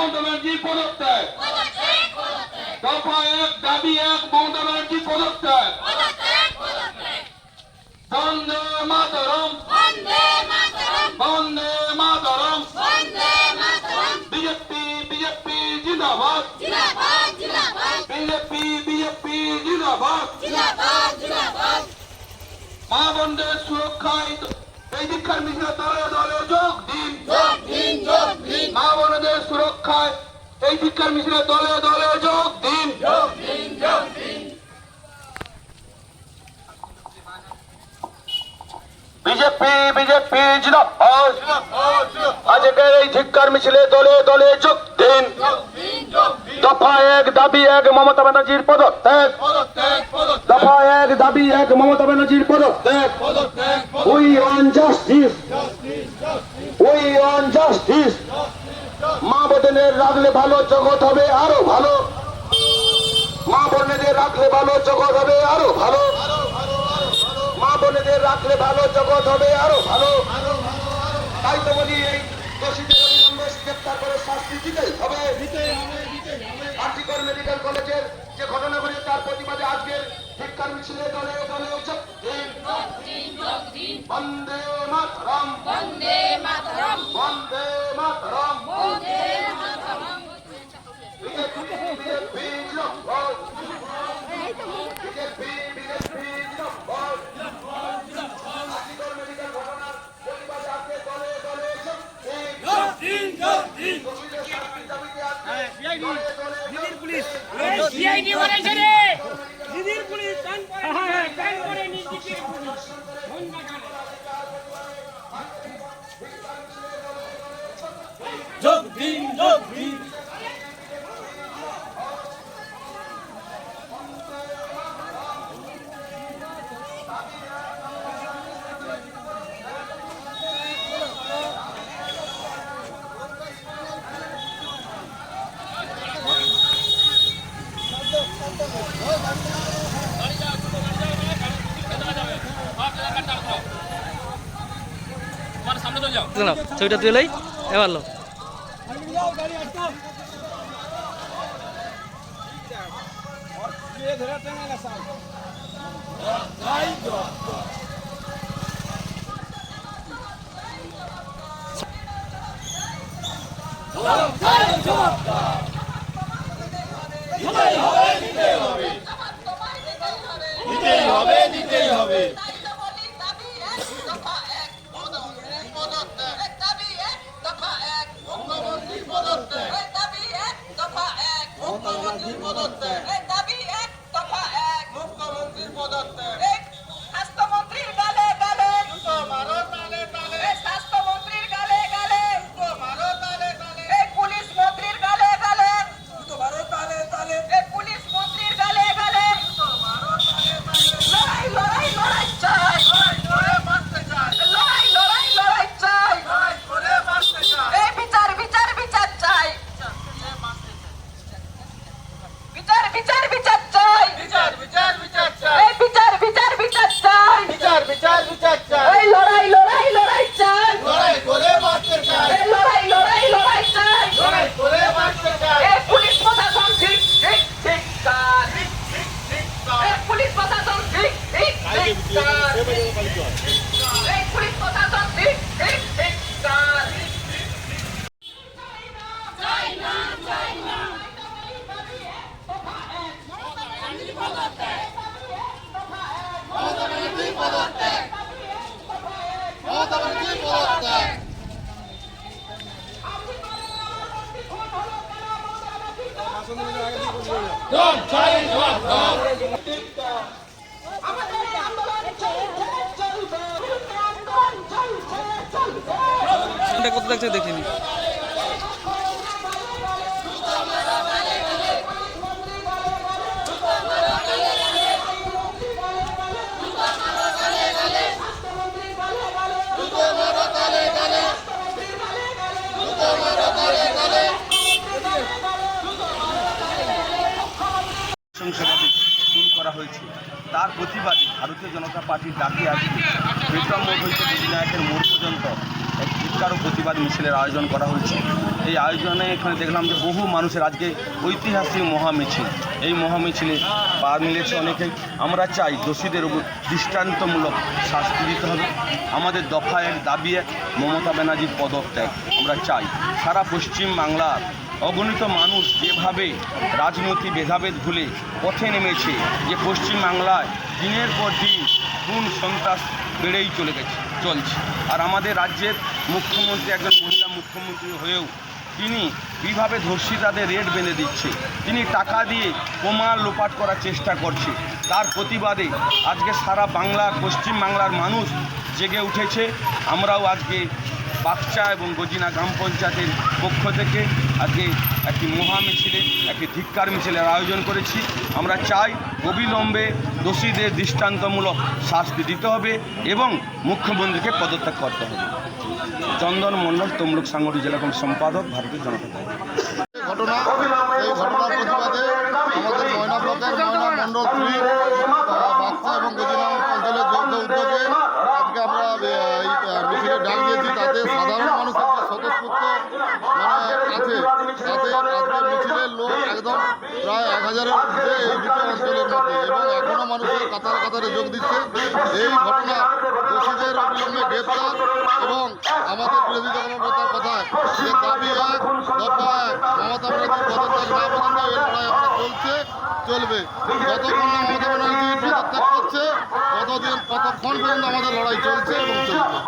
মমতা ব্যানার্জির পদত্যাগ। দফা 1 দাবি 1 মমতা ব্যানার্জির পদত্যাগ। বন্দে মাতরম, বন্দে মাতরম। বিজেপি বিজেপি জিন্দাবাদ, বিজেপি বিজেপি জিন্দাবাদ। মা বোনদের সুরক্ষায় এই দীক্ষার মিছিলে দলে দলে যোগ দিন। মা বোনদের সুরক্ষায় এই দীক্ষার মিছিলে দলে দলে যোগ দিন। বিজেপি বিজেপি জিন্দাবাদ। আজকের এই ধিক্কার মিছিলে দলে দলে যোগ দিন। দফা 1 দাবি 1 মমতা ব্যানার্জির পদত্যাগ। দফা 1 দাবি 1 মমতা ব্যানার্জির পদত্যাগ। We want justice, we want justice. মা বোনেদের রাখলে ভালো, জগৎ হবে আরো ভালো। মা বোনেদের রাখলে ভালো, জগৎ হবে আরো ভালো। মা বোনেদের রাখলে ভালো, জগৎ হবে আরো ভালো। তাই তো বলি, এই দোষীদের অবিলম্বে গ্রেপ্তার করে শাস্তি দিতেই হবে। আরজিকর মেডিকেল কলেজের যে ঘটনা ঘটে তার প্রতিবাদে আজকের ধিক্কার মিছিলে দলে দলে যোগ দিন। বন্দে মাতরম, বন্দে মাতরম, বন্দে মাতরম। বিজেপি বিজেপি জিন্দাবাদ, বিজেপি বিজেপি জিন্দাবাদ। আরজিকর মেডিকেল ঘটনার প্রতিবাদে আজকে দলে দলে যোগ দিন। দোষীদের শাস্তির দাবিতে আজকে দলে দলে যোগ দিন। সিআইডি বলেছে রে, দিদির পুলিশ কান করে নিজেদের পুলিশ বন্ধ করে যোগ দিন, যোগ দিন। ছবিটা তুলেই এবার লো দিতেই হবে। স্বাস্থ্যমন্ত্রীর গালে গালে মারো, তালে তালে স্বাস্থ্যমন্ত্রীর গালে গালে মারো, তালে তালে পুলিশ মন্ত্রীর গালে গালে মারো, তালে তালে পুলিশ মন্ত্রীর গালে গালে মারো, তালে তালে। লড়াই লড়াই লড়াই চাই, লড়াই করে বাঁচতে চাই। লড়াই লড়াই লড়াই চাই, লড়াই করে বাঁচতে চাই। এই বিচার বিচার বিচার চাই, বিচার বিচার বিচার চাই, বিচার বিচার বিচার চাই। এই বিচার বিচার বিচার চাই, বিচার বিচার বিচার চাই। এই লড়াই লড়াই লড়াই চাই, লড়াই করে বাঁচতে চাই, এই লড়াই লড়াই লড়াই চাই। লড়াই করে বাঁচতে চাই। এই পুলিশ প্রশাসন ঠিক ঠিক ঠিক কাজ, এই পুলিশ প্রশাসন ঠিক ঠিক ঠিক কাজ, এই পুলিশ প্রশাসন ঠিক ঠিক ঠিক কাজ। আমাদের আন্দোলন চলছে চলবে, আন্দোলন চলছে চলবে। কত দেখছে দেখিনি নৃশংসভাবে খুন করা হয়েছে তার প্রতিবাদে ভারতীয় জনতা পার্টির ডাকে আজকে বিক্রম মোড় হইতে বিনায়কের মোড় পর্যন্ত এক ধিক্কার ও প্রতিবাদ মিছিলের আয়োজন করা হয়েছে। এই আয়োজনে এখানে দেখলাম যে বহু মানুষের আজকে ঐতিহাসিক মহামিছিল, এই মহামিছিলে পা মিলেছে অনেকেই। আমরা চাই দোষীদের উপর দৃষ্টান্তমূলক শাস্তি দিতে হবে। আমাদের দফা এক দাবি এক, মমতা ব্যানার্জির পদত্যাগ আমরা চাই। সারা পশ্চিম বাংলার অগণিত মানুষ যেভাবে রাজনৈতিক ভেদাভেদ ভুলে পথে নেমেছে, যে পশ্চিমবাংলায় দিনের পর দিন খুন সন্ত্রাস বেড়েই চলছে। আর আমাদের রাজ্যের মুখ্যমন্ত্রী একজন মহিলা মুখ্যমন্ত্রী হয়েও তিনি কীভাবে ধর্ষিতাদের রেট বেঁধে দিচ্ছে, তিনি টাকা দিয়ে প্রমাণ লোপাট করার চেষ্টা করছে। তার প্রতিবাদে আজকে সারা বাংলার পশ্চিম বাংলার মানুষ জেগে উঠেছে। আমরাও আজকে বাগচা এবং গজিনা গ্রাম পঞ্চায়েতের পক্ষ থেকে আজকে একটি মহামিছিলে, একটি ধিক্কার মিছিলের আয়োজন করেছি। আমরা চাই অবিলম্বে দোষীদের দৃষ্টান্তমূলক শাস্তি দিতে হবে এবং মুখ্যমন্ত্রীকে পদত্যাগ করতে হবে। চন্দন মণ্ডল, তমলুক সাংগঠনিক জেলা কমিটির সম্পাদক, ভারতীয় জনতা দল। ঘটনা, এই ঘটনার প্রতিবাদে আমাদের ময়না ব্লকের ময়না মণ্ডল 3 বাগচা এবং গজিনা অঞ্চলের যৌথ উদ্যোগে আজকে আমরা এই মিছিলে ডাক দিয়েছি। তাতে সাধারণ মানুষের যে স্বতঃস্ফূর্ত আছে, তাতে আজকে মিছিলের লোক একদম প্রায় 1000-এর ঊর্ধ্বে এই দুটো অঞ্চলের মধ্যে, এবং এখনও মানুষের কাতারে কাতারে যোগ দিচ্ছে। এই ঘটনা দোষীদের অবিলম্বে গ্রেপ্তার এবং আমাদের বিরোধী দলনেতার কথায় যে দাবি এক, দফা এক, মমতা ব্যানার্জির পদত্যাগ না পর্যন্ত এই লড়াই আমরা চলবে। যতক্ষণ না মমতা ব্যানার্জি পদত্যাগ করছে ততক্ষণ পর্যন্ত আমাদের লড়াই চলছে এবং চলবে।